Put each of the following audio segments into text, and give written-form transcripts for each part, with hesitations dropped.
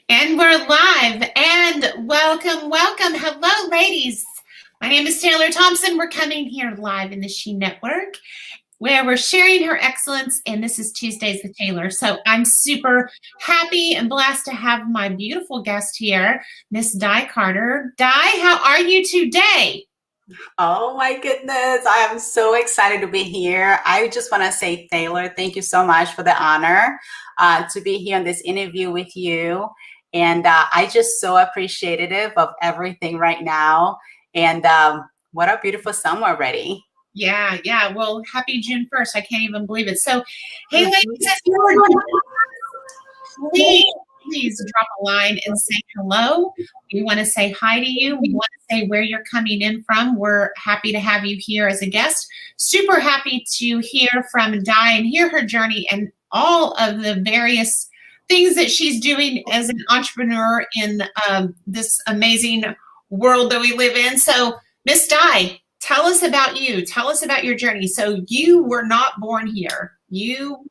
And we're live and welcome, welcome. Hello, ladies. My name is Taylor Thompson. We're coming here live in the She Network where we're sharing her excellence. And this is Tuesdays with Taylor. So I'm super happy and blessed to have my beautiful guest here, Miss Di Carter. Di, how are you today? Oh my goodness, I am so excited to be here. I just want to say, Taylor, thank you so much for the honor to be here on this interview with you. And I just so appreciative of everything right now. And what a beautiful summer already. Yeah. Well, happy June 1st. I can't even believe it. So, hey, ladies, Mhm. if you were please drop a line and say hello. We want to say hi to you. We want to say where you're coming in from. We're happy to have you here as a guest. Super happy to hear from Di and hear her journey and all of the various things that she's doing as an entrepreneur in this amazing world that we live in. So, Miss Di, tell us about you. Tell us about your journey. So you were not born here. You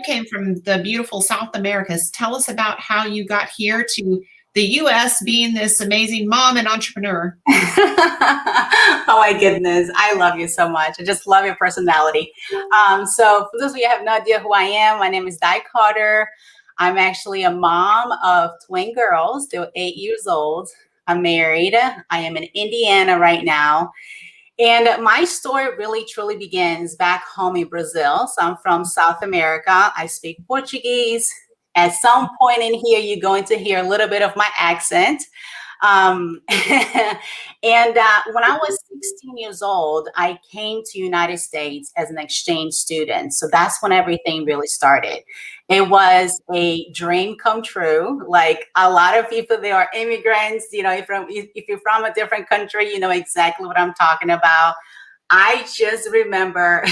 came from the beautiful South Americas. Tell us about how you got here to the U.S. being this amazing mom and entrepreneur. Oh my goodness, I love you so much. I just love your personality. So for those of you who have no idea who I am, my name is Di Carter. I'm actually a mom of twin girls. They're 8 years old. I'm married. I am in Indiana right now. And my story really truly begins back home in Brazil. So I'm from South America. I speak Portuguese. At some point in here, you're going to hear a little bit of my accent. And when I was 16 years old, I came to United States as an exchange student. So that's when everything really started. It was a dream come true. Like a lot of people, they are immigrants. You know, if you're from a different country, you know exactly what I'm talking about. I just remember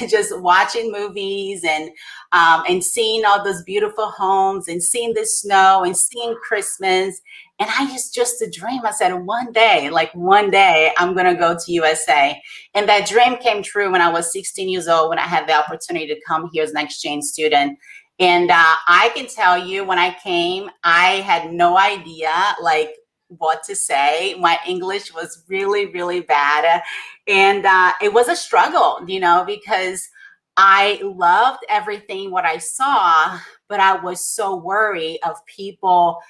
just watching movies and seeing all those beautiful homes and seeing the snow and seeing Christmas. And I just a dream. I said, one day, like one day, I'm gonna go to USA. And that dream came true when I was 16 years old, when I had the opportunity to come here as an exchange student. And I can tell you, when I came, I had no idea like what to say. My English was really, really bad. And it was a struggle, you know, because I loved everything what I saw, but I was so worried of people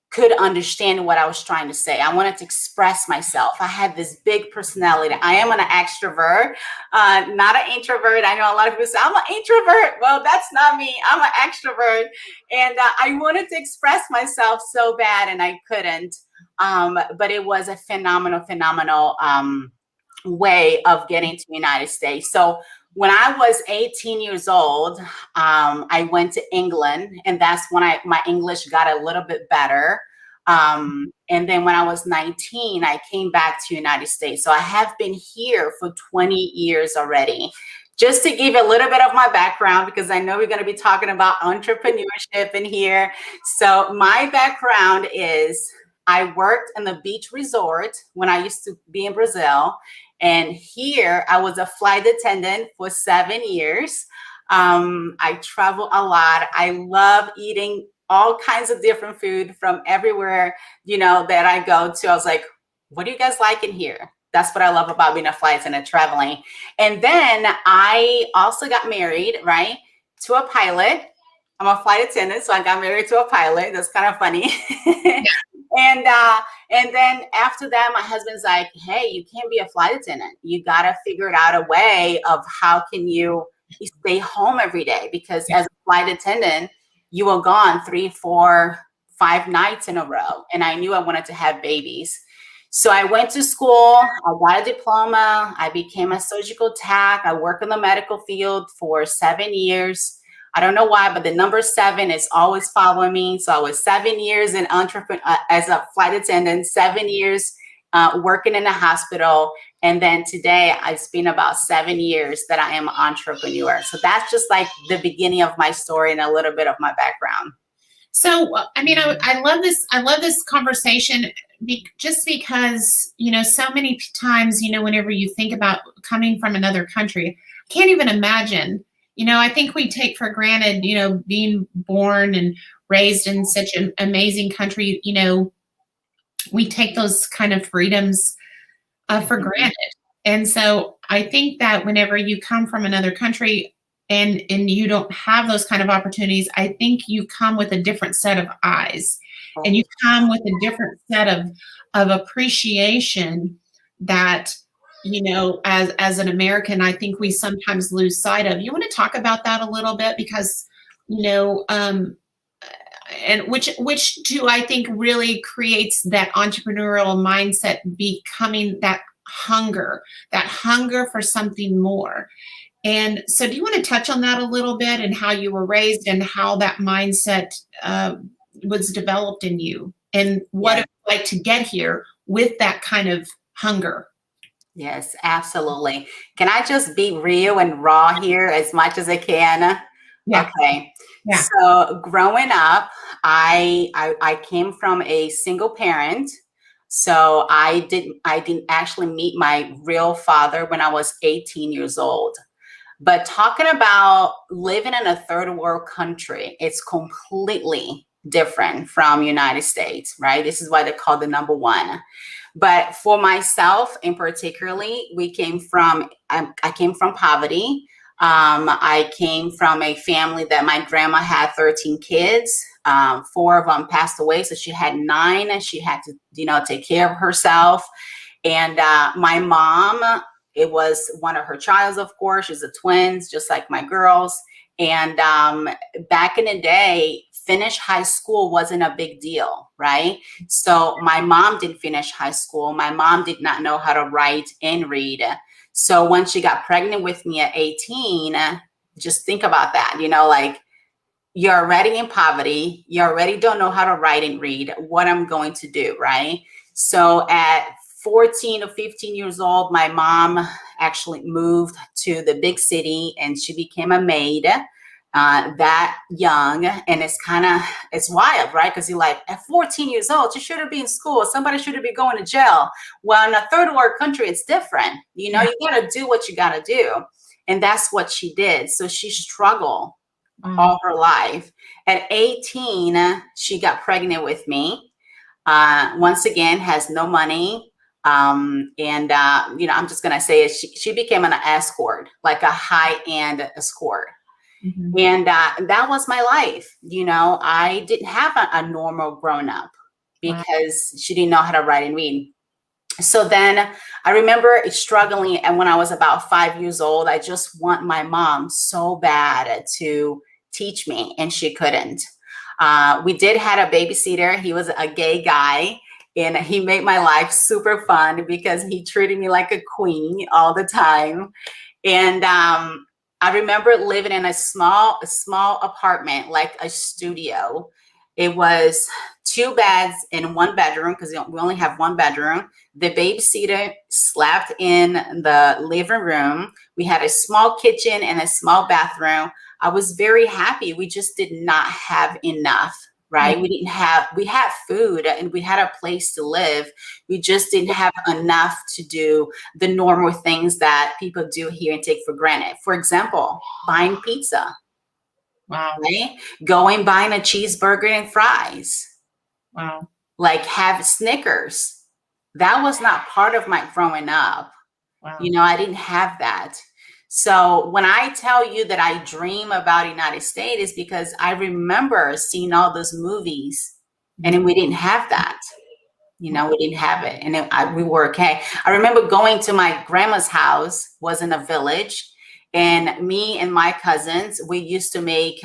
could understand what I was trying to say. I wanted to express myself. I had this big personality. I am an extrovert, not an introvert. I know a lot of people say, I'm an introvert. Well, that's not me. I'm an extrovert. And I wanted to express myself so bad and I couldn't. But it was a phenomenal way of getting to the United States. So when I was 18 years old, I went to England, and that's when my English got a little bit better. And then when I was 19, I came back to United States. So I have been here for 20 years already. Just to give a little bit of my background, because I know we're going to be talking about entrepreneurship in here. So my background is I worked in the beach resort when I used to be in Brazil. And here I was a flight attendant for 7 years. I travel a lot. I love eating all kinds of different food from everywhere, you know, that I go to. I was like, what do you guys like in here? That's what I love about being a flight attendant, traveling. And then I also got married, right, to a pilot. I'm a flight attendant, so I got married to a pilot. That's kind of funny. And then after that, my husband's like, hey, you can't be a flight attendant. You got to figure out a way of how can you stay home every day, because as a flight attendant, you were gone 3, 4, 5 nights in a row. And I knew I wanted to have babies. So I went to school, I got a diploma, I became a surgical tech. I worked in the medical field for 7 years. I don't know why, but the number 7 is always following me. So I was 7 years in as a flight attendant, 7 years working in a hospital. And then today it's been about 7 years that I am an entrepreneur. So that's just like the beginning of my story and a little bit of my background. So, I mean, I love this. I love this conversation just because, you know, so many times, you know, whenever you think about coming from another country, I can't even imagine. You know, I think we take for granted, you know, being born and raised in such an amazing country, we take those kind of freedoms for granted. And so I think that whenever you come from another country and you don't have those kind of opportunities, I think you come with a different set of eyes, and you come with a different set of appreciation that, as an American, I think we sometimes lose sight of. You want to talk about that a little bit? Because, and which too, I think really creates that entrepreneurial mindset, becoming that hunger for something more. And so do you want to touch on that a little bit, and how you were raised and how that mindset was developed in you, and what it was like to get here with that kind of hunger? Yes, absolutely. Can I just be real and raw here as much as I can? Yeah. Okay. Yeah. So growing up, I came from a single parent. So I didn't actually meet my real father when I was 18 years old. But talking about living in a third world country, it's completely different from United States, right? This is why they're called the number one. But for myself in particularly, I came from poverty. I came from a family that my grandma had 13 kids. 4 of them passed away, so she had 9, and she had to, take care of herself. And my mom, it was one of her childs, of course. She's a twins, just like my girls. And back in the day, finish high school wasn't a big deal, right? So my mom didn't finish high school. My mom did not know how to write and read. So when she got pregnant with me at 18, just think about that, like, you're already in poverty. You already don't know how to write and read. What I'm going to do, right? So at 14 or 15 years old, my mom actually moved to the big city, and she became a maid that young. And it's wild, right? Because you're like, at 14 years old, you shouldn't be in school. Somebody shouldn't be going to jail. Well, in a third world country, it's different. You got to do what you got to do. And that's what she did. So she struggled all her life. At 18, she got pregnant with me. Once again, has no money. I'm just going to say it, she became an escort, like a high-end escort. Mm-hmm. And that was my life. I didn't have a normal grown up because she didn't know how to write and read. So then I remember struggling. And when I was about 5 years old, I just want my mom so bad to teach me, and she couldn't. We did had a babysitter. He was a gay guy, and he made my life super fun because he treated me like a queen all the time. And I remember living in a small apartment, like a studio. It was 2 beds in 1 bedroom because we only have 1 bedroom. The babysitter slept in the living room. We had a small kitchen and a small bathroom. I was very happy. We just did not have enough, right? Mm-hmm. We had food and we had a place to live. We just didn't have enough to do the normal things that people do here and take for granted. For example, buying pizza. Wow. Right? Going buying a cheeseburger and fries. Wow. Like have Snickers. That was not part of my growing up. Wow. I didn't have that. So when I tell you that I dream about United States, is because I remember seeing all those movies, and then we didn't have that. We didn't have it, and we were okay. I remember going to my grandma's house, was in a village, and me and my cousins, we used to make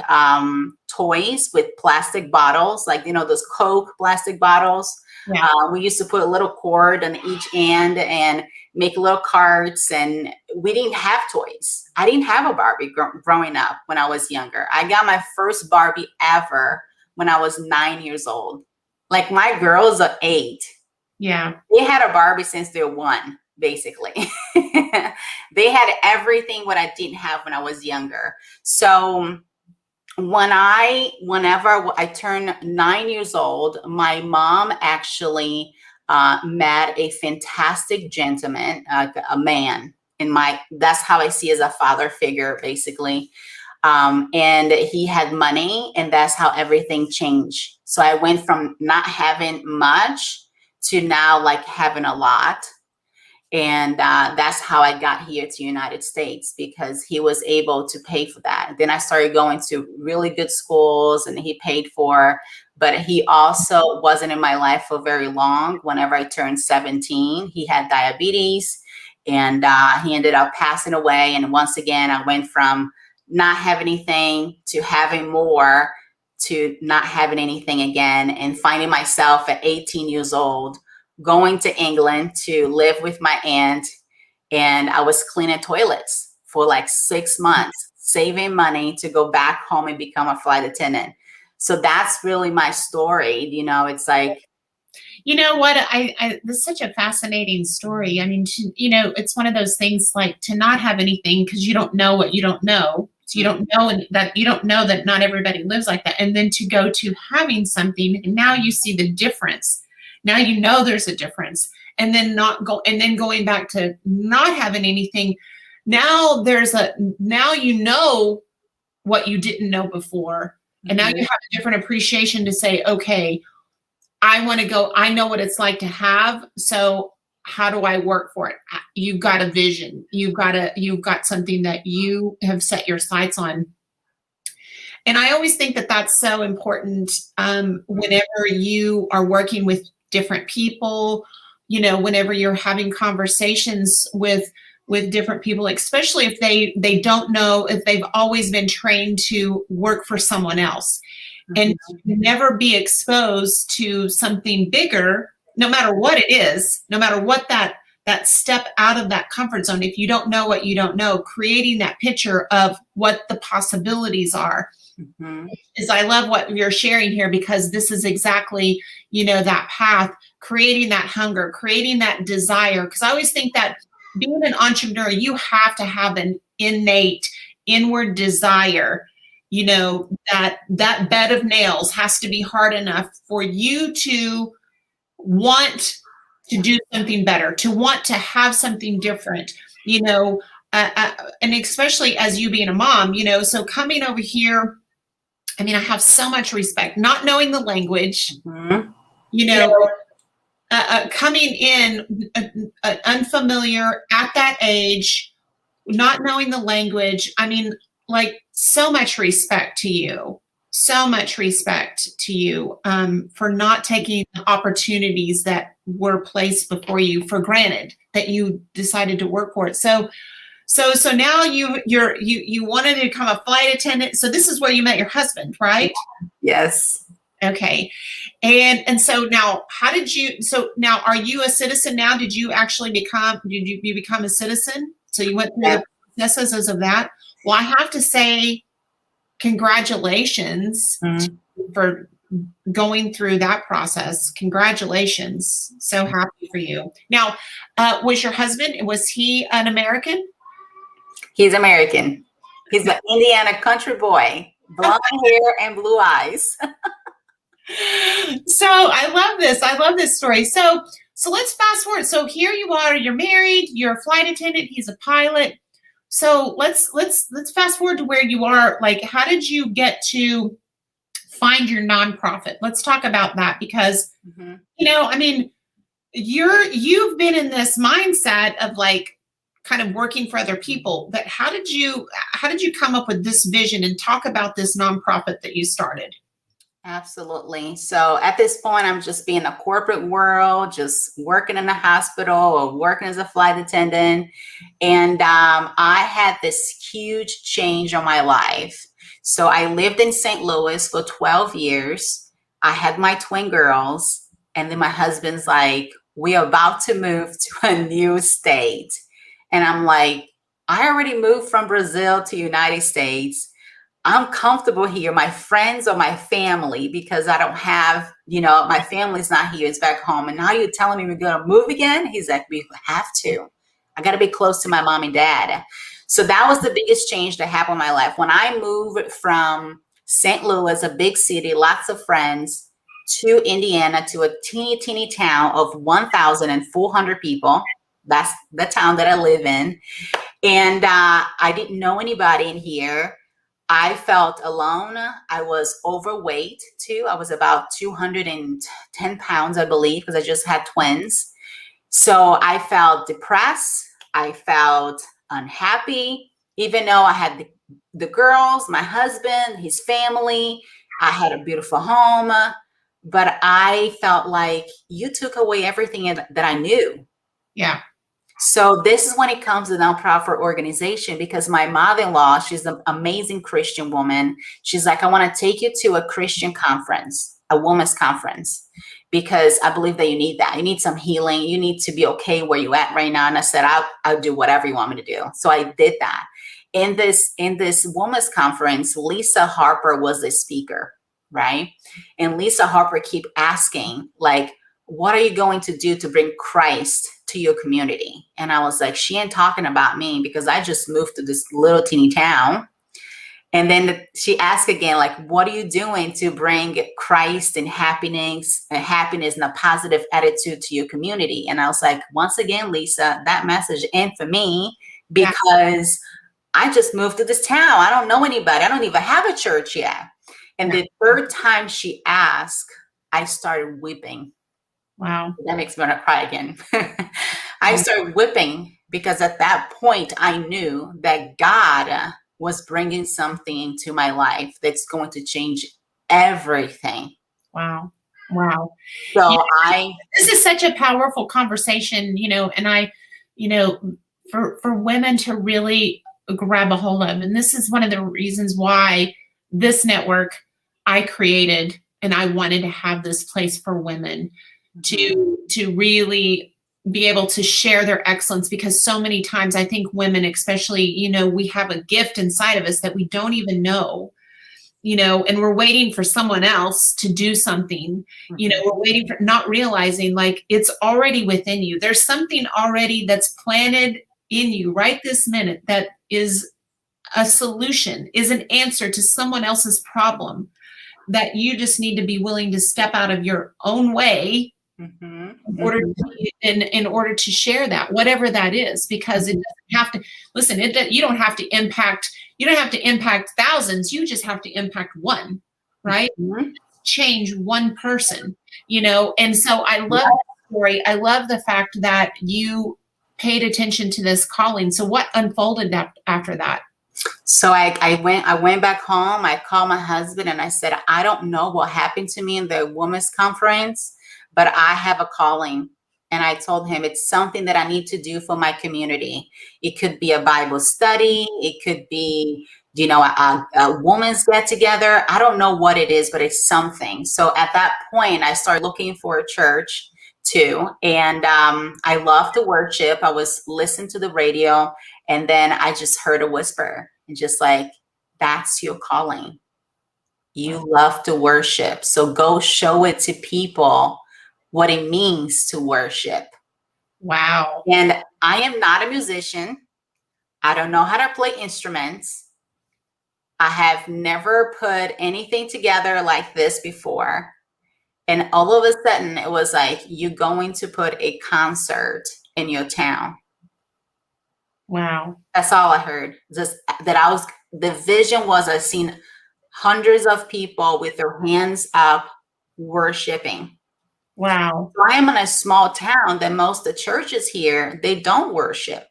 toys with plastic bottles, like, those Coke plastic bottles. Yeah. We used to put a little cord on each end and make little carts, and we didn't have toys. I didn't have a Barbie growing up when I was younger. I got my first Barbie ever when I was 9 years old. Like, my girls are 8. Yeah. They had a Barbie since they're 1, basically. They had everything what I didn't have when I was younger. So whenever I turned 9 years old, my mom actually met a fantastic gentleman, a man. That's how I see as a father figure, basically. And he had money, and that's how everything changed. So I went from not having much to now like having a lot. And that's how I got here to United States, because he was able to pay for that. Then I started going to really good schools, and he paid for, but he also wasn't in my life for very long. Whenever I turned 17, he had diabetes, and he ended up passing away. And once again, I went from not having anything to having more to not having anything again, and finding myself at 18 years old going to England to live with my aunt. And I was cleaning toilets for like 6 months, saving money to go back home and become a flight attendant. So that's really my story. You know, it's like, you know what, this is such a fascinating story. I mean, you know, it's one of those things, like, to not have anything because you don't know what you don't know. So you don't know that, you don't know that not everybody lives like that. And then to go to having something, and now you see the difference. Now you know there's a difference. And then going back to not having anything. Now now you know what you didn't know before. And now you have a different appreciation to say, okay, I want to go, I know what it's like to have. So how do I work for it? You've got a vision. You've got something that you have set your sights on. And I always think that that's so important whenever you are working with different people, you know, whenever you're having conversations with different people, especially if they don't know, if they've always been trained to work for someone else, and never be exposed to something bigger, no matter what it is, no matter what that step out of that comfort zone. If you don't know what you don't know, creating that picture of what the possibilities are. Is I love what you're sharing here, because this is exactly, you know, that path, creating that hunger, creating that desire. Because I always think that being an entrepreneur, you have to have an innate inward desire. You know, that bed of nails has to be hard enough for you to want to do something better, to want to have something different, you know, and especially as you being a mom, you know, so coming over here, I mean, I have so much respect, not knowing the language, you know, coming in unfamiliar at that age, not knowing the language. I mean, like, so much respect to you. So much respect to you for not taking the opportunities that were placed before you for granted, that you decided to work for it. So now you wanted to become a flight attendant. So this is where you met your husband, right? Yes. Okay. And so now, so now, are you a citizen now? Did you become a citizen? So you went through the processes of that? Well, I have to say, congratulations for going through that process. Congratulations. So happy for you. Now, was your husband, was he an American? He's American. He's an Indiana country boy, blonde hair and blue eyes. So I love this. I love this story. So let's fast forward. So here you are, you're married, you're a flight attendant, he's a pilot. So let's fast forward to where you are. Like, how did you get to find your nonprofit? Let's talk about that, because you know, I mean, you've been in this mindset of like kind of working for other people, but how did you come up with this vision and talk about this nonprofit that you started? Absolutely. So at this point, I'm just being in the corporate world, just working in a hospital or working as a flight attendant. And I had this huge change on my life. So I lived in St. Louis for 12 years. I had my twin girls. And then my husband's like, we're about to move to a new state. And I'm like, I already moved from Brazil to United States. I'm comfortable here. My friends are my family, because I don't have, you know, my family's not here. It's back home. And now you're telling me we're going to move again? He's like, we have to. I got to be close to my mom and dad. So that was the biggest change that happened in my life. When I moved from St. Louis, a big city, lots of friends, to Indiana, to a teeny, teeny town of 1,400 people. That's the town that I live in. And I didn't know anybody in here. I felt alone. I was overweight too. I was about 210 pounds, I believe, because I just had twins. So I felt depressed. I felt unhappy, even though I had the girls, my husband, his family. I had a beautiful home, but I felt like you took away everything that I knew. Yeah. So this is when it comes to nonprofit organization, because my mother-in-law, she's an amazing Christian woman. She's like, I want to take you to a Christian conference, a women's conference, because I believe that you need that. You need some healing. You need to be okay where you're at right now. And I said, I'll do whatever you want me to do. So I did that. In this women's conference, Lisa Harper was the speaker, right? And Lisa Harper keep asking, like, what are you going to do to bring Christ to your community? And I was like, she ain't talking about me, because I just moved to this little teeny town. And then she asked again, like, what are you doing to bring Christ and happiness and a positive attitude to your community? And I was like, once again, Lisa, that message ain't for me, because I just moved to this town. I don't know anybody. I don't even have a church yet. And the third time she asked, I started weeping. Wow. That makes me want to cry again. I started whipping, because at that point I knew that God was bringing something into my life that's going to change everything. Wow. Wow. So this is such a powerful conversation, and for women to really grab a hold of. And this is one of the reasons why this network I created, and I wanted to have this place for women to really be able to share their excellence, because so many times I think women, especially, we have a gift inside of us that we don't even know, and we're waiting for someone else to do something, we're waiting for, not realizing, like, it's already within you. There's something already that's planted in you right this minute that is a solution, is an answer to someone else's problem, that you just need to be willing to step out of your own way in order to share that, whatever that is, because it doesn't have to, listen, you don't have to impact thousands. You just have to impact one, right? Change one person, and so I love that story. I love the fact that you paid attention to this calling. So what unfolded after that? So I went back home. I called my husband and I said, I don't know what happened to me in the women's conference, but I have a calling. And I told him it's something that I need to do for my community. It could be a Bible study. It could be, a woman's get together. I don't know what it is, but it's something. So at that point, I started looking for a church too. And I love to worship. I was listening to the radio, and then I just heard a whisper, and just like, that's your calling. You love to worship. So go show it to people what it means to worship. Wow. And I am not a musician. I don't know how to play instruments. I have never put anything together like this before. And all of a sudden it was like, you're going to put a concert in your town. Wow. That's all I heard. Just that the vision was, I seen hundreds of people with their hands up worshiping. Wow. So I am in a small town that most of the churches here, they don't worship,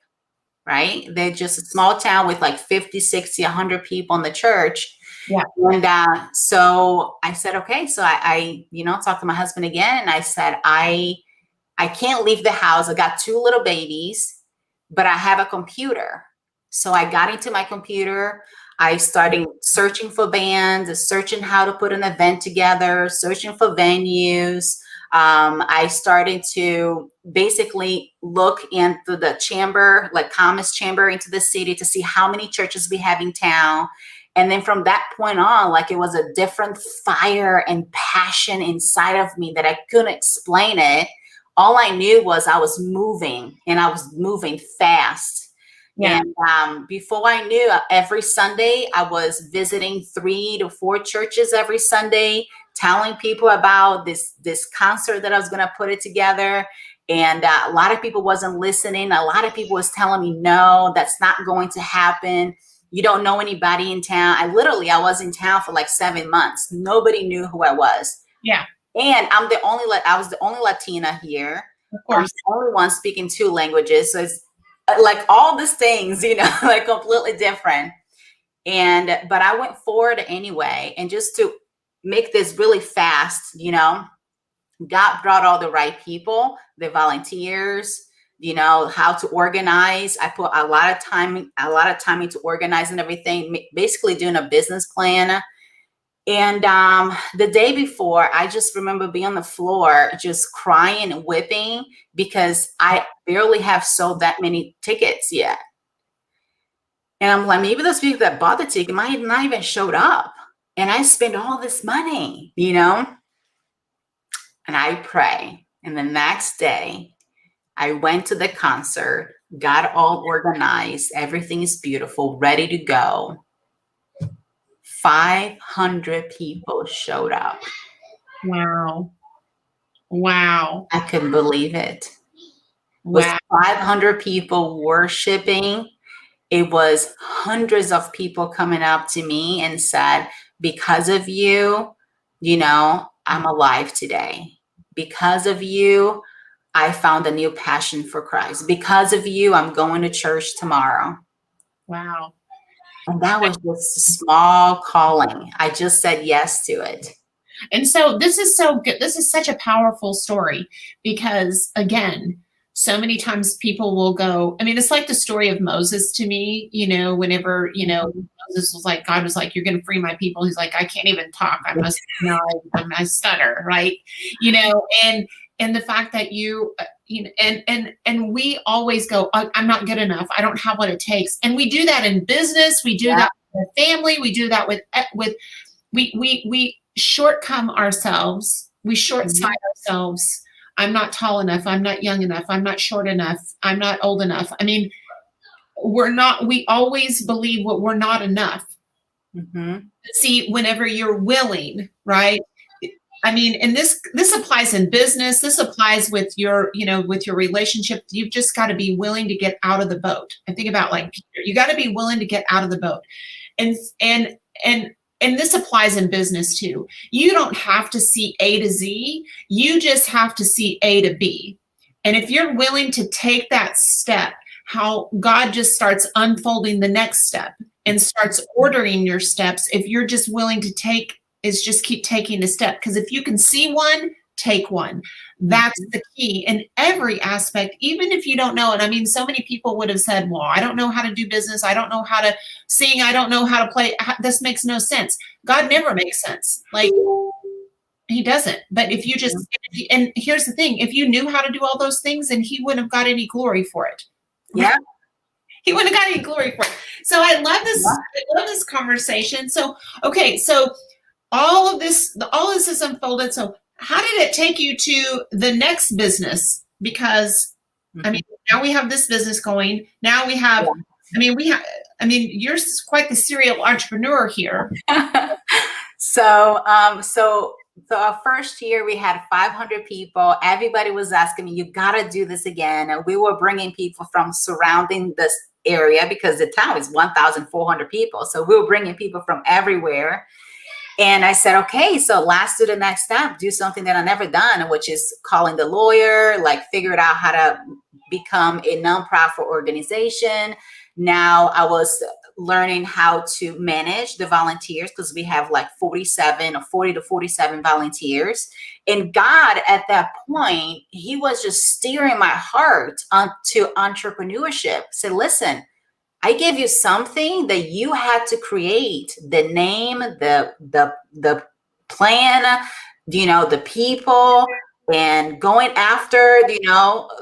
right? They're just a small town with like 50, 60, 100 people in the church. Yeah. And so I said, okay. So I talked to my husband again, and I said, I can't leave the house. I got 2 little babies, but I have a computer. So I got into my computer. I started searching for bands, searching how to put an event together, searching for venues. I started to basically look into the chamber, like Commerce Chamber, into the city to see how many churches we have in town. And then from that point on, like, it was a different fire and passion inside of me that I couldn't explain it. All I knew was I was moving, and I was moving fast. Yeah. And before I knew, every Sunday I was visiting 3 to 4 churches every Sunday, telling people about this concert that I was going to put it together. And a lot of people wasn't listening. A lot of people was telling me, no, that's not going to happen. You don't know anybody in town. I was in town for like 7 months. Nobody knew who I was. Yeah. And I was the only Latina here. Of I'm course. the only one speaking 2 languages. So it's like all these things, like completely different. But I went forward anyway. And just to make this really fast, God brought all the right people, the volunteers, how to organize. I put a lot of time into organizing everything, basically doing a business plan. And the day before, I just remember being on the floor, just crying and whipping because I barely have sold that many tickets yet. And I'm like, maybe those people that bought the ticket might have not even showed up. And I spent all this money, and I pray. And the next day, I went to the concert, got all organized. Everything is beautiful, ready to go. 500 people showed up. Wow. Wow. I couldn't believe it. With Wow. 500 people worshiping, it was hundreds of people coming up to me and said, because of you, I'm alive today. Because of you, I found a new passion for Christ. Because of you, I'm going to church tomorrow. Wow. And that was just a small calling. I just said yes to it. And so this is so good. This is such a powerful story because, again, so many times people will go, I mean, it's like the story of Moses to me, whenever, Moses was like, God was like, you're going to free my people. He's like, I can't even talk. I stutter. Right. And the fact that and we always go, I'm not good enough. I don't have what it takes. And we do that in business. We do that with family. We do that with we shortcome ourselves. We short-sight ourselves. I'm not tall enough. I'm not young enough. I'm not short enough. I'm not old enough. I mean, we always believe what we're not enough. Mm-hmm. See, whenever you're willing, right? I mean, and this applies in business. This applies with your relationship. You've just got to be willing to get out of the boat. I think about like Peter. You got to be willing to get out of the boat. And this applies in business too. You don't have to see A to Z. You just have to see A to B. And if you're willing to take that step, how God just starts unfolding the next step and starts ordering your steps. If you're just willing to just keep taking a step. Because if you can see one, take one. That's the key in every aspect, even if you don't know it. I mean, so many people would have said, well, I don't know how to do business. I don't know how to sing. I don't know how to play. This makes no sense. God never makes sense. Like, he doesn't. But if you just, and here's the thing, if you knew how to do all those things, then he wouldn't have got any glory for it. Yeah. He wouldn't have got any glory for it. So I love this. Yeah. I love this conversation. So, okay. So all of this is unfolded. So how did it take you to the next business? Because I mean, now we have this business going. Now we have, you're quite the serial entrepreneur here. So our first year we had 500 people. Everybody was asking me, you got to do this again. And we were bringing people from surrounding this area because the town is 1,400 people. So we were bringing people from everywhere. And I said, okay, so let's do the next step, do something that I've never done, which is calling the lawyer, like figured out how to become a nonprofit organization. Now I was learning how to manage the volunteers because we have like 40 to 47 volunteers. And God, at that point, he was just steering my heart onto entrepreneurship. Say, listen, I gave you something that you had to create, the name, the plan, the people, and going after,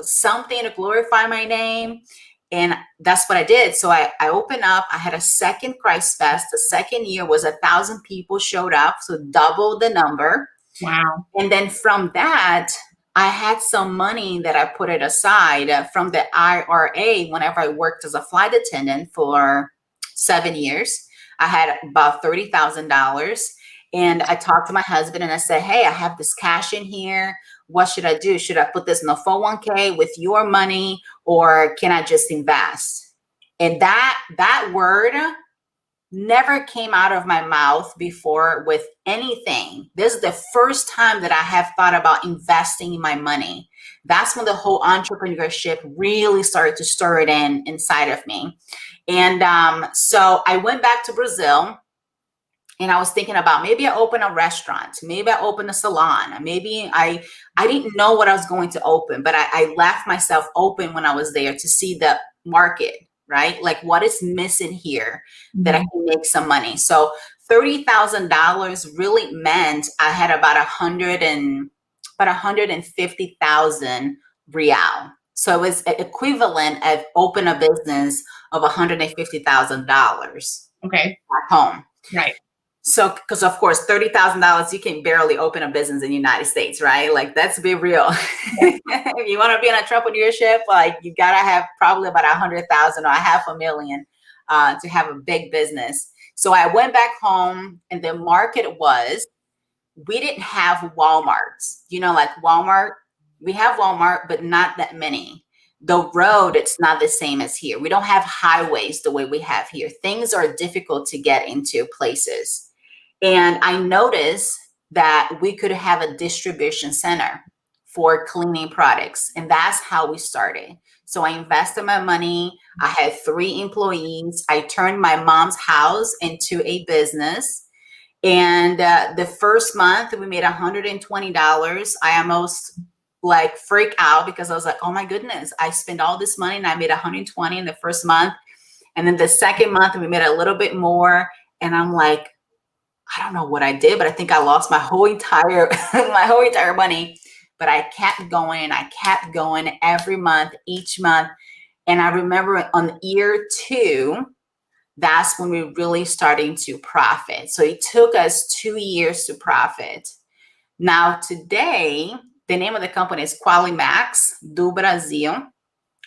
something to glorify my name. And that's what I did. So I opened up. I had a second Christfest. The second year was 1,000 people showed up, so double the number. Wow. And then from that, I had some money that I put it aside from the IRA whenever I worked as a flight attendant for 7 years. I had about $30,000. And I talked to my husband and I said, hey, I have this cash in here. What should I do? Should I put this in a 401k with your money, or can I just invest? And that word never came out of my mouth before with anything. This is the first time that I have thought about investing in my money. That's when the whole entrepreneurship really started to stir it inside of me. And so I went back to Brazil, and I was thinking about maybe I open a restaurant, maybe I open a salon, maybe I didn't know what I was going to open, but I left myself open when I was there to see the market, right? Like what is missing here that I can make some money. So $30,000 really meant I had about 150,000 real. So it was equivalent of open a business of $150,000. Okay. At home. Right. So, because of course, $30,000, you can barely open a business in the United States, right? Like, let's be real. If you want to be in entrepreneurship, like you gotta have probably about 100,000 or $500,000 to have a big business. So I went back home, and the market was, we didn't have Walmarts. You know, like Walmart, we have Walmart, but not that many. The road, it's not the same as here. We don't have highways the way we have here. Things are difficult to get into places. And I noticed that we could have a distribution center for cleaning products. And that's how we started. So I invested my money. I had 3 employees. I turned my mom's house into a business. And the first month we made $120. I almost like freak out because I was like, oh my goodness, I spent all this money and I made 120 in the first month. And then the second month we made a little bit more. And I'm like, I don't know what I did, but I think I lost my whole entire money. But I kept going and I kept going every month, each month. And I remember on year 2, that's when we really starting to profit. So it took us 2 years to profit. Now today, the name of the company is Qualimax do Brasil.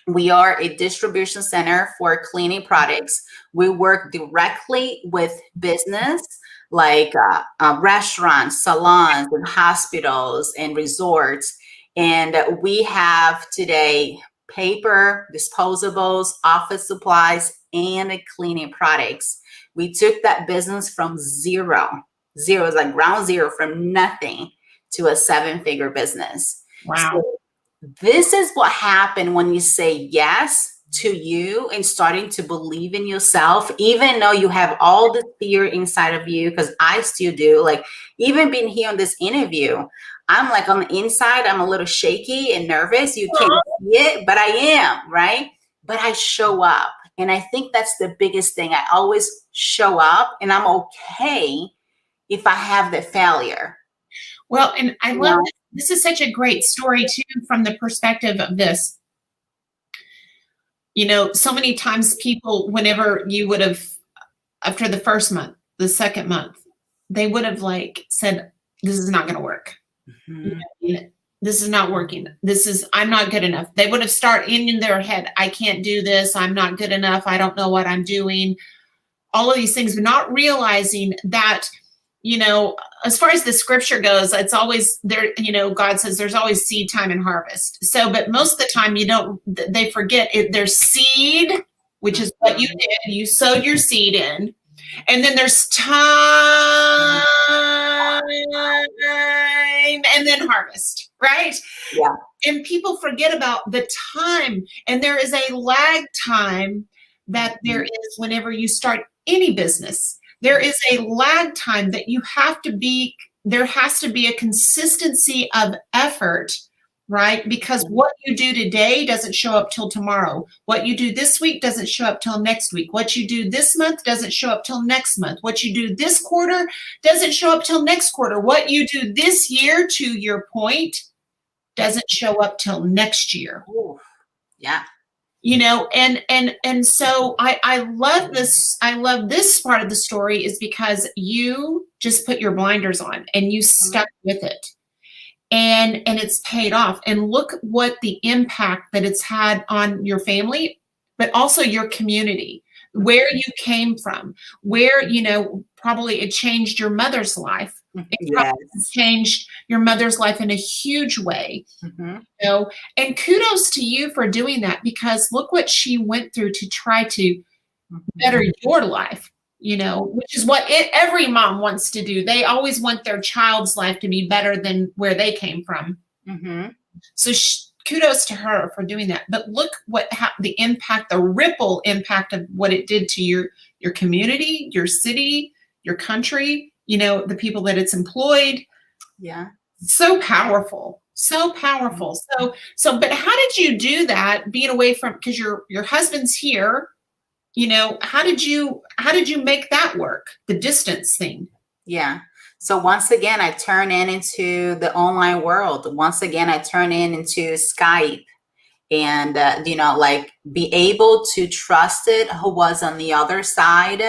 We are a distribution center for cleaning products. We work directly with business like restaurants, salons, and hospitals and resorts. And we have today paper, disposables, office supplies, and cleaning products. We took that business from zero, like ground zero, from nothing to a 7-figure business. Wow. So this is what happened when you say yes to you and starting to believe in yourself, even though you have all the fear inside of you, because I still do. Like, even being here on this interview, I'm like on the inside, I'm a little shaky and nervous. You can't see it, but I am, right? But I show up. And I think that's the biggest thing. I always show up, and I'm okay if I have the failure. Well, and I love this is such a great story too, from the perspective of this. You know, so many times people, whenever you would have, after the first month, the second month, they would have like said, this is not going to work. Mm-hmm. You know, this is not working. I'm not good enough. They would have started in their head, I can't do this. I'm not good enough. I don't know what I'm doing. All of these things, but not realizing that, you know, as far as the scripture goes, it's always there, you know, God says there's always seed time and harvest. So, but most of the time they forget it. There's seed, which is what you did. You sowed your seed in. And then there's time and then harvest, right? Yeah. And people forget about the time. And there is a lag time that there is whenever you start any business. There is a lag time that there has to be a consistency of effort, right? Because what you do today doesn't show up till tomorrow. What you do this week doesn't show up till next week. What you do this month doesn't show up till next month. What you do this quarter doesn't show up till next quarter. What you do this year, to your point, doesn't show up till next year. Ooh, yeah. You know, and so I love this. I love this part of the story is because you just put your blinders on and you stuck with it, and it's paid off. And look what the impact that it's had on your family, but also your community, where you came from, where, you know, probably it changed your mother's life. It probably changed your mother's life in a huge way. Mm-hmm. You know, and kudos to you for doing that, because look what she went through to try to better your life. which is what every mom wants to do. They always want their child's life to be better than where they came from. Mm-hmm. So kudos to her for doing that. But look the impact, the ripple impact of what it did to your community, your city, your country, the people that it's employed. Yeah. So powerful. So powerful. But how did you do that being away from, because your husband's here, how did you make that work? The distance thing. Yeah. So once again, I turn into the online world. Once again, I turn into Skype and, like be able to trust it who was on the other side,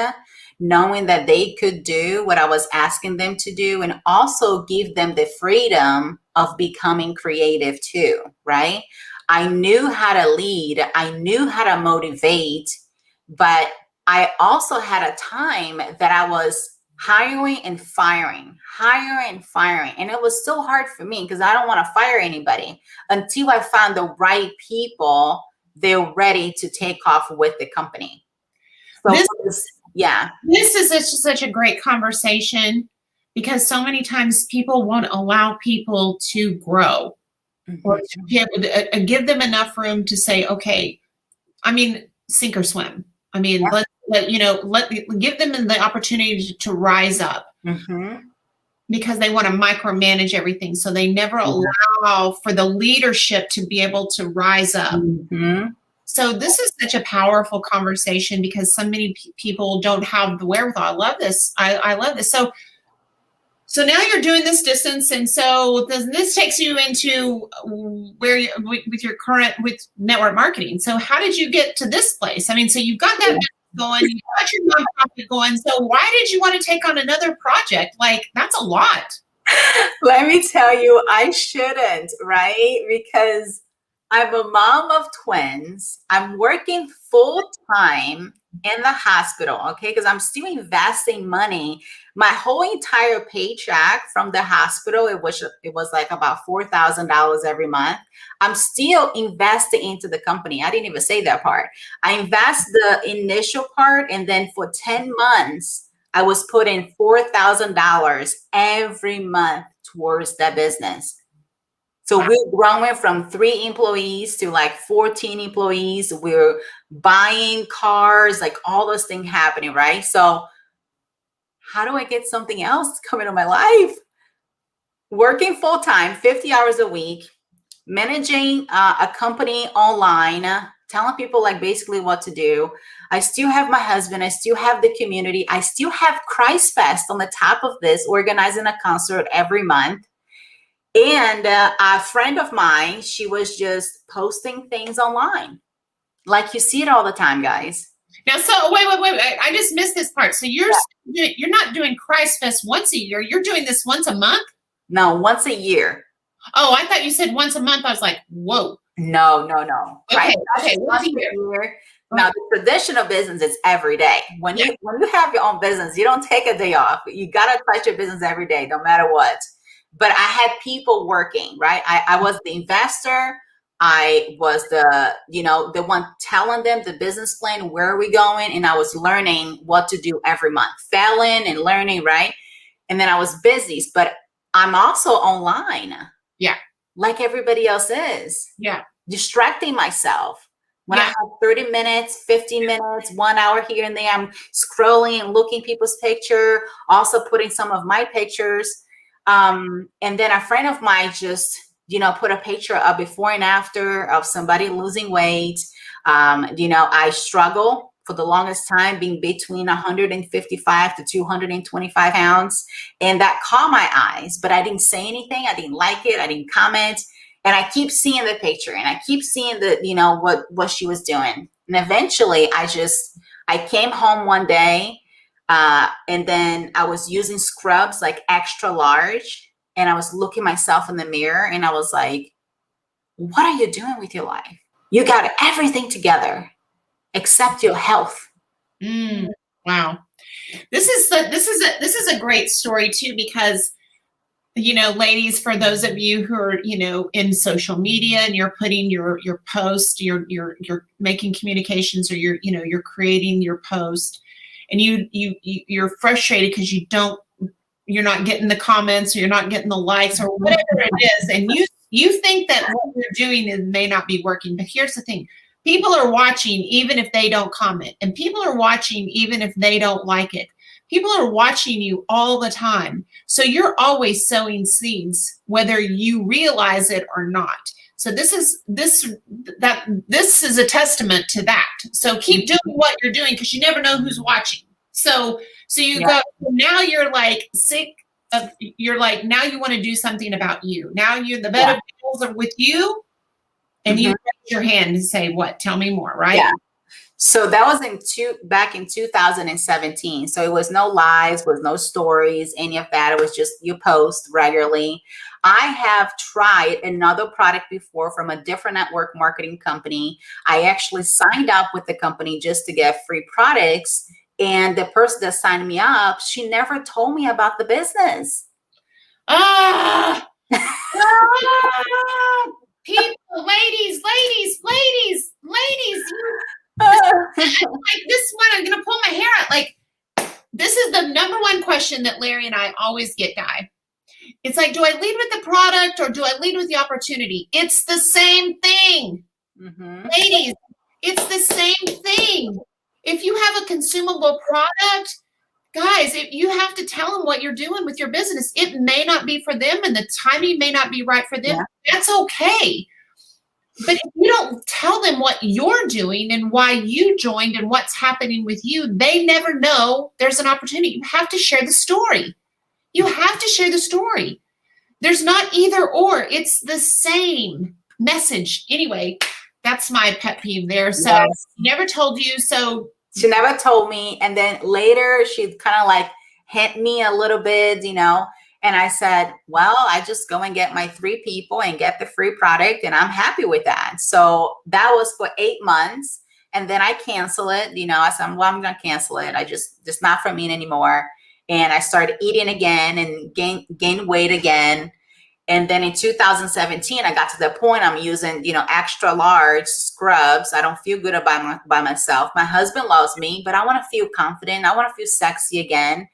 knowing that they could do what I was asking them to do, and also give them the freedom of becoming creative too, right? I knew how to lead. I knew how to motivate, but I also had a time that I was hiring and firing. And it was so hard for me because I don't want to fire anybody until I found the right people. They're ready to take off with the company. So this is such a great conversation, because so many times people won't allow people to grow, or to be able to give them enough room to say, okay, sink or swim. Give them the opportunity to rise up, because they want to micromanage everything. So they never allow for the leadership to be able to rise up. So this is such a powerful conversation, because so many people don't have the wherewithal. I love this. I love this. So now you're doing this distance, and so this takes you into where you with network marketing. So how did you get to this place? So you've got that going, you've got your nonprofit going. So why did you want to take on another project? That's a lot. Let me tell you, I shouldn't, right? Because I'm a mom of twins. I'm working full time in the hospital, okay? Because I'm still investing money. My whole entire paycheck from the hospital, it was like about $4,000 every month. I'm still investing into the company. I didn't even say that part. I invest the initial part, and then for 10 months, I was putting $4,000 every month towards that business. So we're growing from 3 employees to like 14 employees. We're buying cars, like all those things happening, right? So how do I get something else coming in my life? Working full time, 50 hours a week, managing a company online, telling people like basically what to do. I still have my husband. I still have the community. I still have Christfest on the top of this, organizing a concert every month. And a friend of mine, she was just posting things online. Like you see it all the time, guys. Now, so wait. I just missed this part. So you're not doing Christfest once a year. You're doing this once a month? No, once a year. Oh, I thought you said once a month. I was like, whoa. No. Okay, once a year. Now, the traditional business is every day. When you have your own business, you don't take a day off. You got to touch your business every day, no matter what. But I had people working, right? I was the investor. I was the one telling them the business plan, where are we going? And I was learning what to do every month, failing and learning, right? And then I was busy, but I'm also online. Yeah. Like everybody else is. Yeah. Distracting myself. When I have 30 minutes, 15 minutes, 1 hour here and there, I'm scrolling and looking people's picture, also putting some of my pictures. And then a friend of mine just, put a picture of before and after of somebody losing weight. I struggle for the longest time being between 155 to 225 pounds. And that caught my eyes, but I didn't say anything. I didn't like it. I didn't comment. And I keep seeing the picture, and I keep seeing what she was doing. And eventually I came home one day, and then I was using scrubs like extra large, and I was looking myself in the mirror, and I was like, what are you doing with your life? You got everything together except your health. Wow. This is a great story too, because ladies, for those of you who are, in social media and you're putting your post, you're making communications, or you're creating your post, and you're frustrated because you're not getting the comments, or you're not getting the likes, or whatever it is, and you think that what you're doing may not be working. But here's the thing: people are watching even if they don't comment, and people are watching even if they don't like it. People are watching you all the time, so you're always sowing seeds, whether you realize it or not. So this is a testament to that. So keep doing what you're doing, because you never know who's watching. So you go, now you're like sick of, you're like, now you want to do something about you. Now the better bills are with you, and you raise your hand and say, what? Tell me more, right? Yeah. So that was back in 2017. So it was no lives, was no stories, any of that. It was just you post regularly. I have tried another product before from a different network marketing company. I actually signed up with the company just to get free products. And the person that signed me up, she never told me about the business. People, ladies, like this one, I'm gonna pull my hair out. Like, this is the number one question that Larry and I always get, Guy. It's like, do I lead with the product or do I lead with the opportunity? It's the same thing. Ladies, it's the same thing. If you have a consumable product, guys, you have to tell them what you're doing with your business. It may not be for them, and the timing may not be right for them. That's okay. But if you don't tell them what you're doing and why you joined and what's happening with you, they never know there's an opportunity. You have to share the story. You have to share the story. There's not either or. It's the same message. Anyway, that's my pet peeve there. So she never told you. So she never told me. And then later she kind of like hit me a little bit, and I said, well, I just go and get my 3 people and get the free product, and I'm happy with that. So that was for 8 months. And then I cancel it. I said, well, I'm going to cancel it. I just not for me anymore. And I started eating again and gain weight again. And then in 2017, I got to the point I'm using, extra large scrubs. I don't feel good by myself. My husband loves me, but I want to feel confident. I want to feel sexy again.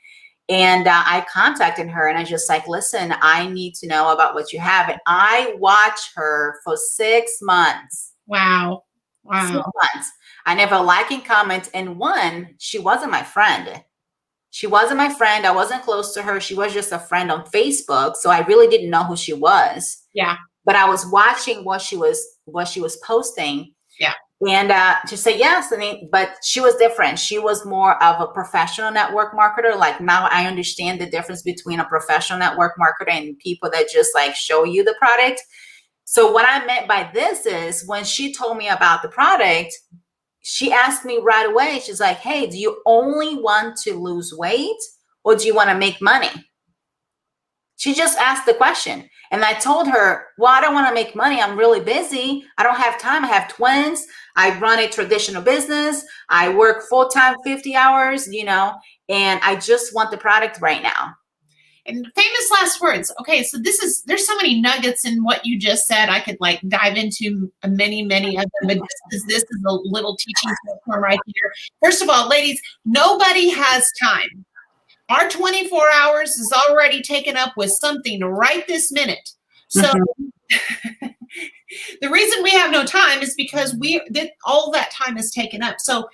And I contacted her and I just like, listen, I need to know about what you have. And I watched her for 6 months. Wow. 6 months. I never liked and comment. And one, she wasn't my friend. She wasn't my friend. I wasn't close to her. She was just a friend on Facebook. So I really didn't know who she was. Yeah. But I was watching what she was posting. Yeah. And to say yes, but she was different. She was more of a professional network marketer. Like now I understand the difference between a professional network marketer and people that just like show you the product. So what I meant by this is when she told me about the product, she asked me right away, she's like, hey, do you only want to lose weight or do you want to make money? She just asked the question. And I told her, well, I don't want to make money. I'm really busy. I don't have time. I have twins. I run a traditional business. I work full-time 50 hours, and I just want the product right now. And famous last words. Okay, so there's so many nuggets in what you just said. I could like dive into many, many of them, but this is a little teaching platform right here. First of all, ladies, nobody has time. Our 24 hours is already taken up with something right this minute. So the reason we have no time is because all that time is taken up. So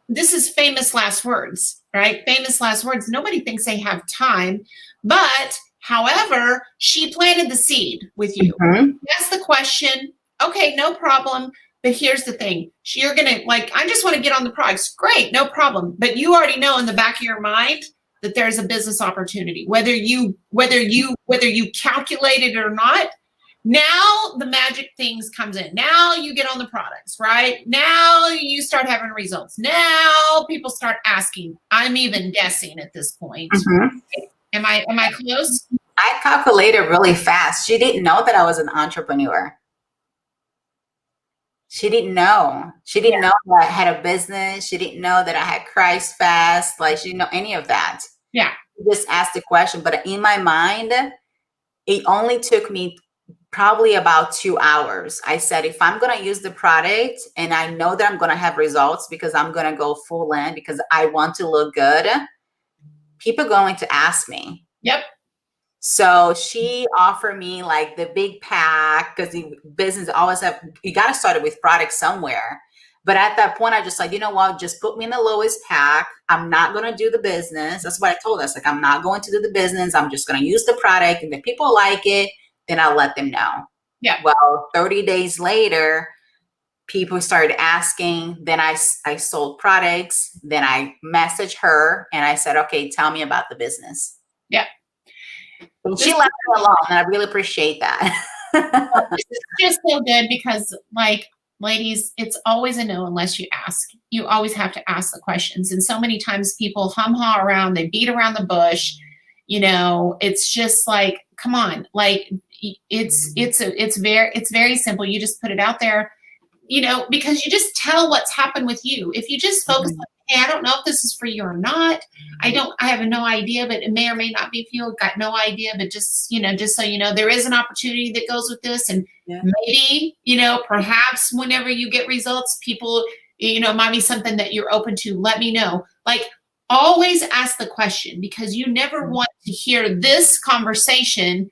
this is famous last words, right? Famous last words. Nobody thinks they have time, but however, she planted the seed with you. That's the question. Okay, no problem. But here's the thing. You're going to I just want to get on the products. Great, no problem. But you already know in the back of your mind that there's a business opportunity, whether you calculate it or not. Now the magic things comes in. Now you get on the products, right? Now you start having results. Now people start asking. I'm even guessing at this point. Am I close? I calculated really fast. She didn't know that I was an entrepreneur. She didn't know. She didn't know that I had a business. She didn't know that I had Christfest. Like she didn't know any of that. Yeah. She just asked the question. But in my mind, it only took me probably about 2 hours. I said, if I'm going to use the product and I know that I'm going to have results because I'm going to go full in because I want to look good, people are going to ask me. Yep. So she offered me like the big pack because the business always have, you got to start it with products somewhere. But at that point, I just like, you know what, just put me in the lowest pack. I'm not going to do the business. That's what I told us. Like, I'm not going to do the business. I'm just going to use the product. And if people like it, then I'll let them know. Yeah. Well, 30 days later, people started asking. Then I sold products. Then I messaged her and I said, okay, tell me about the business. Yeah. And she left me alone. And I really appreciate that. This is just so good because, like, ladies, it's always a no unless you ask. You always have to ask the questions. And so many times people hum-ha around, they beat around the bush. You know, it's just like, come on, like it's very simple. You just put it out there, you know, because you just tell what's happened with you. If you just focus on, hey, I don't know if this is for you or not. I have no idea, but it may or may not be for you. Got no idea, but just, you know, just so you know, there is an opportunity that goes with this. And maybe, you know, perhaps whenever you get results, people, you know, might be something that you're open to. Let me know. Like, always ask the question, because you never want to hear this conversation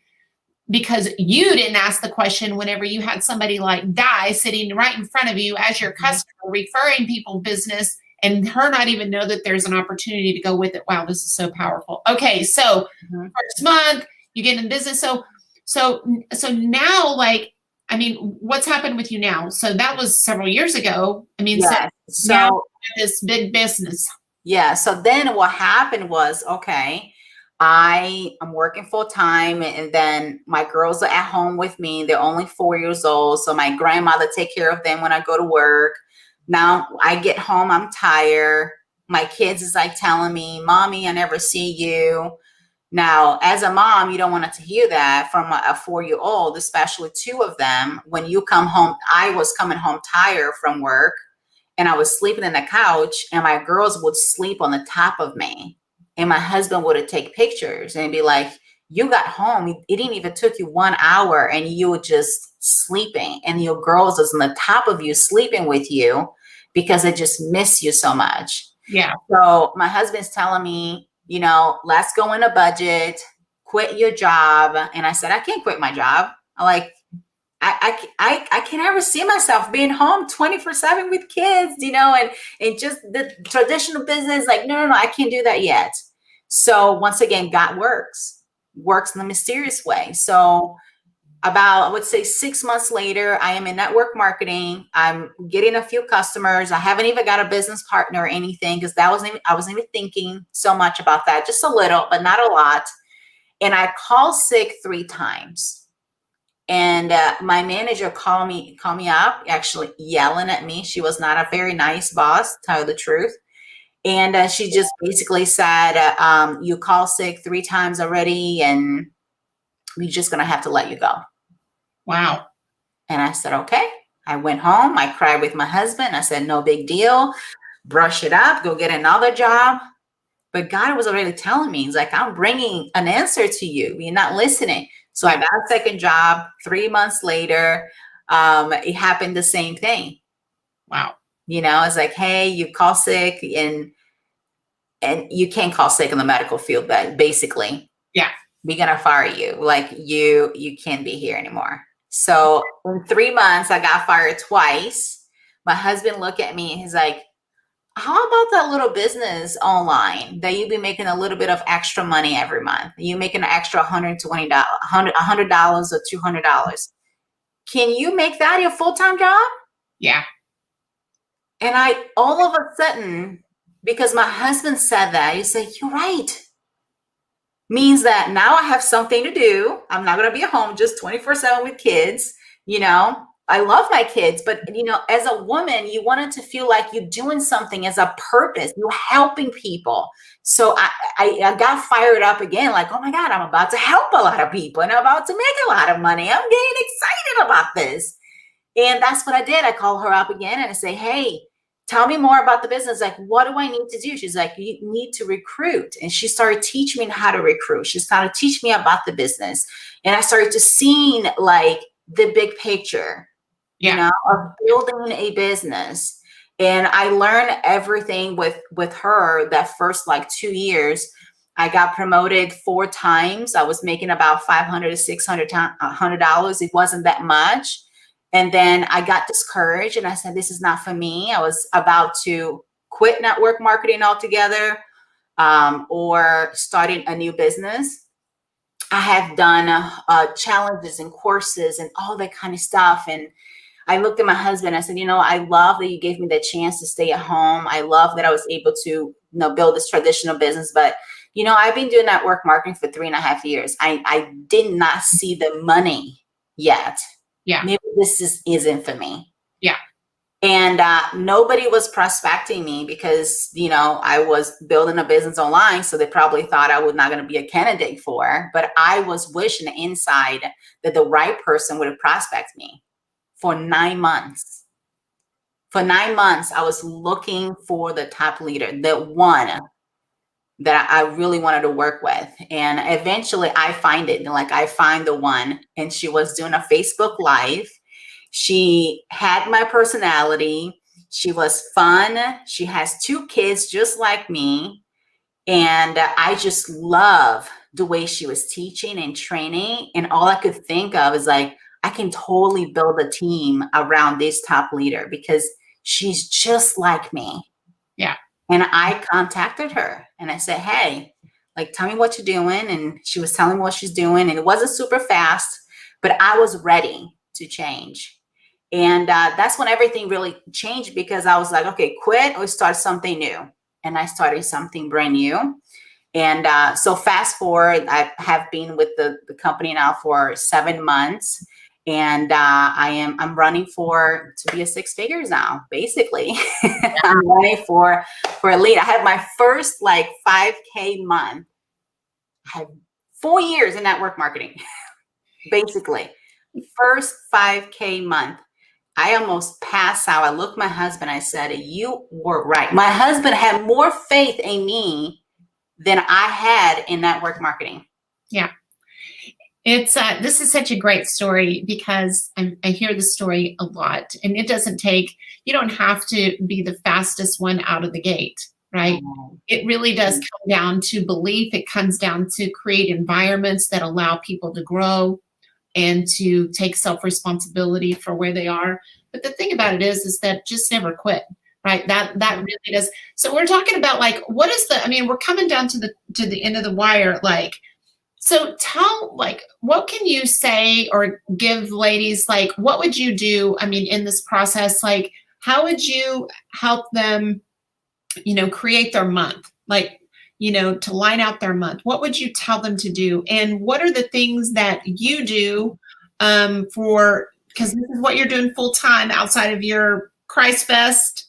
because you didn't ask the question whenever you had somebody like Di sitting right in front of you as your customer, referring people business, and her not even know that there's an opportunity to go with it. Wow, this is so powerful. Okay, so first month you get in business. So now, like, I mean, what's happened with you now? So that was several years ago. I mean, so now this big business. Yeah. So then what happened was, okay, I'm working full time, and then my girls are at home with me. They're only 4 years old. So my grandmother take care of them when I go to work. Now I get home, I'm tired. My kids is like telling me, Mommy, I never see you. Now, as a mom, you don't want to hear that from a 4-year-old, especially two of them. When you come home, I was coming home tired from work and I was sleeping in the couch, and my girls would sleep on the top of me. And my husband would take pictures and be like, you got home, it didn't even took you 1 hour and you were just sleeping, and your girls is on the top of you sleeping with you because they just miss you so much. Yeah. So my husband's telling me, you know, let's go in a budget, quit your job. And I said, I can't quit my job. I can never see myself being home 24/7 with kids, you know, and just the traditional business. Like, no, I can't do that yet. So once again, God works in a mysterious way. So about, I would say 6 months later, I am in network marketing. I'm getting a few customers. I haven't even got a business partner or anything because I wasn't even thinking so much about that, just a little, but not a lot. And I called sick 3 times. And my manager called me up, actually yelling at me. She was not a very nice boss, to tell you the truth. And she just basically said, you called sick 3 times already, and we're just going to have to let you go. Wow. And I said, okay. I went home. I cried with my husband. I said, no big deal. Brush it up. Go get another job. But God was already telling me, he's like, I'm bringing an answer to you. You're not listening. So I got a second job. 3 months later, it happened the same thing. Wow. You know, it's like, hey, you call sick, and you can't call sick in the medical field, but basically, yeah, we're going to fire you. Like, you can't be here anymore. So in 3 months, I got fired twice. My husband looked at me and he's like, how about that little business online that you've been making a little bit of extra money every month? You're making an extra $120, $100 or $200. Can you make that your full-time job? Yeah. And I, all of a sudden, because my husband said that, he said, you're right. Means that now I have something to do. I'm not going to be at home just 24/7 with kids. You know, I love my kids, but, you know, as a woman, you wanted to feel like you're doing something as a purpose. You're helping people. So I got fired up again, like, oh my God, I'm about to help a lot of people and I'm about to make a lot of money. I'm getting excited about this. And that's what I did. I called her up again and I say, hey, tell me more about the business. Like, what do I need to do? She's like, you need to recruit. And she started teaching me how to recruit. She started teaching me about the business. And I started to see like the big picture, you Yeah. know, of building a business. And I learned everything with her that first like 2 years. I got promoted 4 times. I was making about $500 to $600. It wasn't that much. And then I got discouraged and I said, this is not for me. I was about to quit network marketing altogether, or starting a new business. I have done challenges and courses and all that kind of stuff. And I looked at my husband. I said, I love that you gave me the chance to stay at home. I love that I was able to, build this traditional business. But, I've been doing network marketing for 3.5 years. I did not see the money yet. Yeah. Maybe this isn't for me. Yeah. And nobody was prospecting me because, I was building a business online. So they probably thought I was not going to be a candidate for, but I was wishing inside that the right person would have prospected me for 9 months. For 9 months, I was looking for the top leader, the one that I really wanted to work with. And eventually I find it. Like I find the one, and she was doing a Facebook Live. She had my personality. She was fun. She has 2 kids just like me. And I just love the way she was teaching and training. And all I could think of is like, I can totally build a team around this top leader because she's just like me. Yeah. And I contacted her and I said, hey, like, tell me what you're doing. And she was telling me what she's doing. And it wasn't super fast, but I was ready to change. And that's when everything really changed, because I was like, okay, quit or start something new. And I started something brand new. And so fast forward, I have been with the company now for 7 months. And I'm running to be a 6 figures now, basically. I'm running for a lead. I had my first like 5K month. I had 4 years in network marketing, basically. First 5K month. I almost passed out. I looked at my husband. I said, you were right. My husband had more faith in me than I had in network marketing. Yeah. It's this is such a great story because I hear the story a lot, and it doesn't take, you don't have to be the fastest one out of the gate, right? It really does come down to belief. It comes down to create environments that allow people to grow and to take self-responsibility for where they are. But the thing about it is that just never quit, right? That really does. So we're talking about like, what is we're coming down to the end of the wire, like, so tell, like, what can you say or give ladies, like, what would you do? In this process, like, how would you help them, create their month, like, to line out their month? What would you tell them to do? And what are the things that you do because this is what you're doing full time outside of your Christfest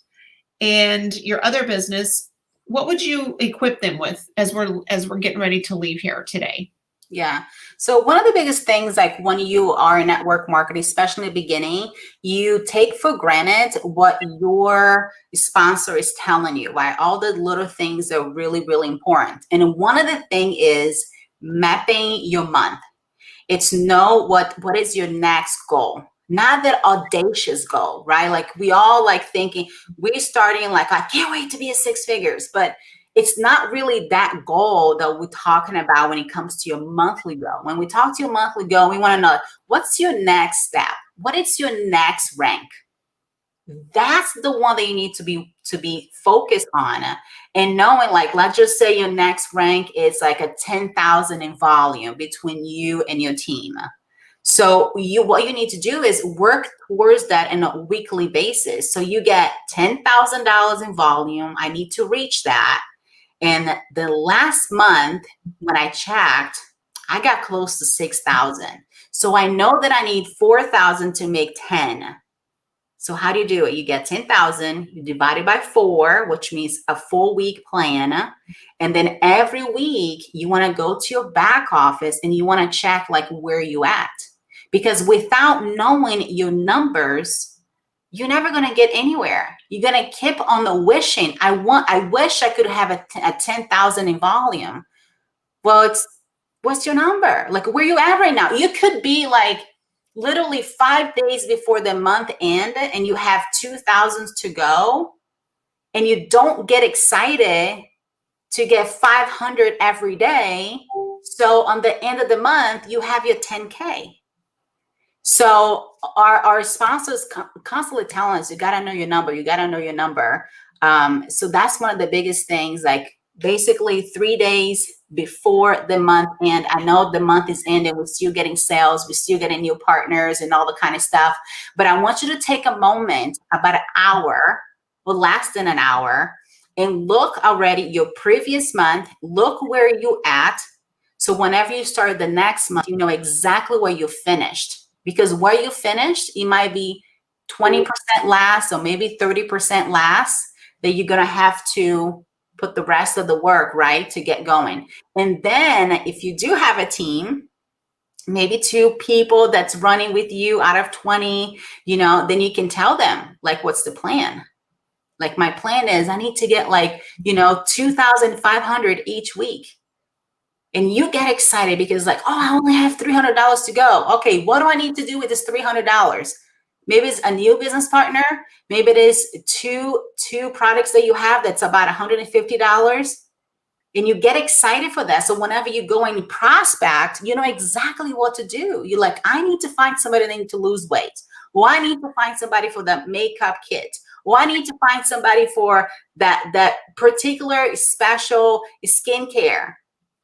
and your other business. What would you equip them with as we're getting ready to leave here today? Yeah. So one of the biggest things, like when you are in network marketing, especially in the beginning, you take for granted what your sponsor is telling you, right? All the little things are really, really important. And one of the things is mapping your month. It's know what is your next goal. Not that audacious goal, right? Like we all like thinking we're starting like, I can't wait to be at 6 figures, but it's not really that goal that we're talking about when it comes to your monthly goal. When we talk to your monthly goal, we want to know what's your next step? What is your next rank? That's the one that you need to be focused on. And knowing, like, let's just say your next rank is like a 10,000 in volume between you and your team. So what you need to do is work towards that on a weekly basis. So you get $10,000 in volume. I need to reach that. And the last month when I checked, I got close to 6,000. So I know that I need 4,000 to make 10. So how do you do it? You get 10,000, you divide it by 4, which means a 4-week plan. And then every week you want to go to your back office and you want to check like where you at. Because without knowing your numbers, you're never going to get anywhere. You're going to keep on the wishing. I wish I could have a 10,000 in volume. Well, what's your number? Like, where you at right now? You could be like literally 5 days before the month end and you have 2,000 to go and you don't get excited to get 500 every day. So on the end of the month, you have your 10K. So our sponsors constantly telling us, you got to know your number. You got to know your number. So that's one of the biggest things, like basically 3 days before the month end. I know the month is ending. We're still getting sales. We're still getting new partners and all the kind of stuff. But I want you to take a moment, about an hour or less than an hour, and look already your previous month. Look where you at. So whenever you start the next month, you know exactly where you finished. Because where you finished, it might be 20% less or maybe 30% less that you're going to have to put the rest of the work, right, to get going. And then if you do have a team, maybe 2 people that's running with you out of 20, then you can tell them, like, what's the plan? Like, my plan is I need to get 2,500 each week. And you get excited because like, oh, I only have $300 to go. Okay, what do I need to do with this $300? Maybe it's a new business partner. Maybe it is two products that you have that's about $150. And you get excited for that. So whenever you go and prospect, you know exactly what to do. You're like, I need to find somebody that needs to lose weight. Well, I need to find somebody for the makeup kit. Well, I need to find somebody for that particular special skincare.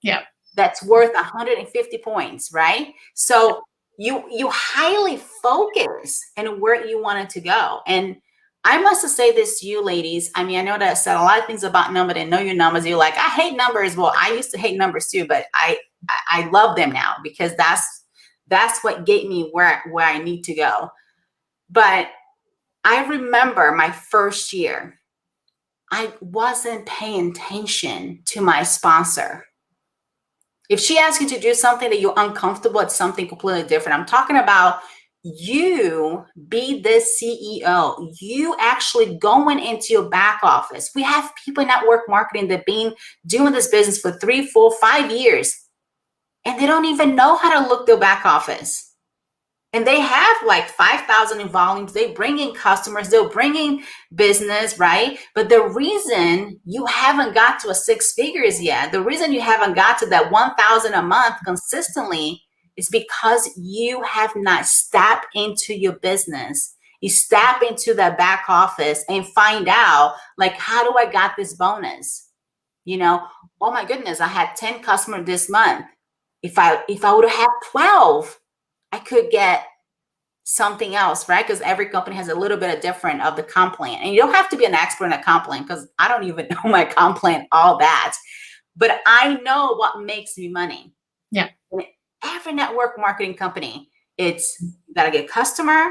Yeah. That's worth 150 points, right? So you highly focus on where you want it to go. And I must say this to you ladies. I mean, I know that I said a lot of things about numbers and know your numbers. You're like, I hate numbers. Well, I used to hate numbers too, but I love them now because that's what get me where I need to go. But I remember my first year, I wasn't paying attention to my sponsor. If she asks you to do something that you're uncomfortable, it's something completely different. I'm talking about you be the CEO. You actually going into your back office. We have people in network marketing that been doing this business for 3, 4, 5 years, and they don't even know how to look their back office. And they have like 5,000 in volumes. They bring in customers. They're bringing business, right? But the reason you haven't got to a 6 figures yet, the reason you haven't got to that 1,000 a month consistently is because you have not stepped into your business. You step into that back office and find out, like, how do I got this bonus? Oh my goodness, I had 10 customers this month. If I would have had 12, I could get something else, right? Because every company has a little bit of different of the comp plan. And you don't have to be an expert in a comp plan because I don't even know my comp plan, all that. But I know what makes me money. Yeah. And every network marketing company, it's you got to get a customer,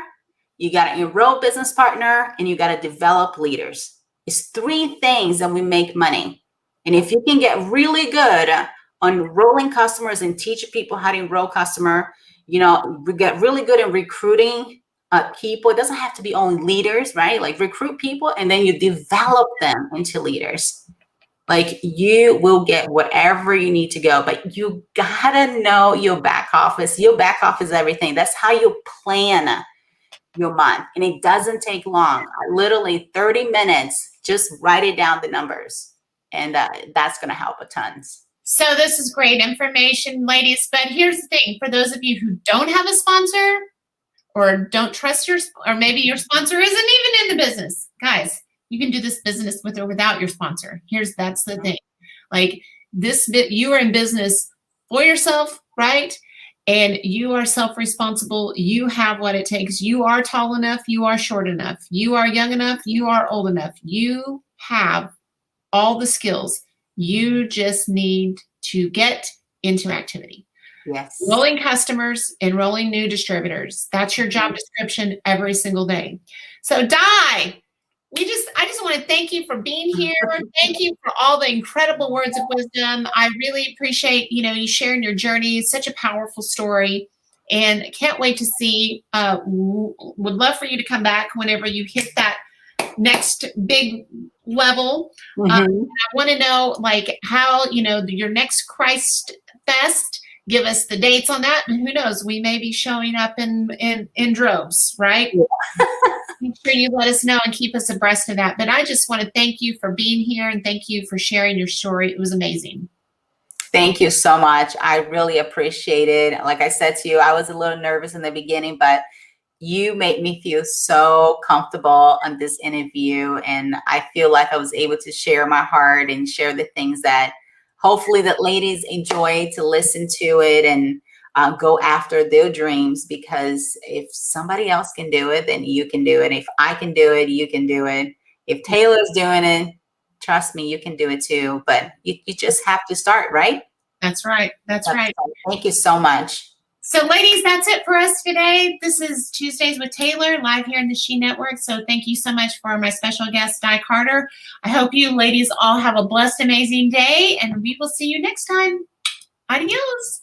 you got to enroll business partner, and you got to develop leaders. It's 3 things that we make money. And if you can get really good on enrolling customers and teach people how to enroll customer, we get really good in recruiting people. It doesn't have to be only leaders, right? Like recruit people and then you develop them into leaders. Like you will get whatever you need to go, but you gotta know your back office. Your back office is everything. That's how you plan your month. And it doesn't take long. Literally 30 minutes, just write it down, the numbers. And that's gonna help a ton. So this is great information, ladies. But here's the thing: for those of you who don't have a sponsor, or don't trust or maybe your sponsor isn't even in the business, guys, you can do this business with or without your sponsor. That's the thing. Like this bit, you are in business for yourself, right? And you are self-responsible. You have what it takes. You are tall enough. You are short enough. You are young enough. You are old enough. You have all the skills. You just need to get into activity. Yes. Enrolling customers, enrolling new distributors. That's your job description every single day. So Di, I just want to thank you for being here. Thank you for all the incredible words of wisdom. I really appreciate, you sharing your journey. It's such a powerful story. and can't wait to see. Would love for you to come back whenever you hit that next big level. I want to know, like, how, your next Christ Fest. Give us the dates on that, and who knows, we may be showing up in droves, right? Yeah. Make sure you let us know and keep us abreast of that. But I just want to thank you for being here, and thank you for sharing your story. It was amazing. Thank you so much. I really appreciate it. Like I said to you, I was a little nervous in the beginning, but you made me feel so comfortable on this interview. And I feel like I was able to share my heart and share the things that hopefully that ladies enjoy to listen to it and go after their dreams, because if somebody else can do it, then you can do it. If I can do it, you can do it. If Taylor's doing it, trust me, you can do it too. But you just have to start, right? That's right. That's right. Thank you so much. So ladies, that's it for us today. This is Tuesdays with Taylor, live here in the She Network. So thank you so much for my special guest, Di Carter. I hope you ladies all have a blessed, amazing day, and we will see you next time. Adios.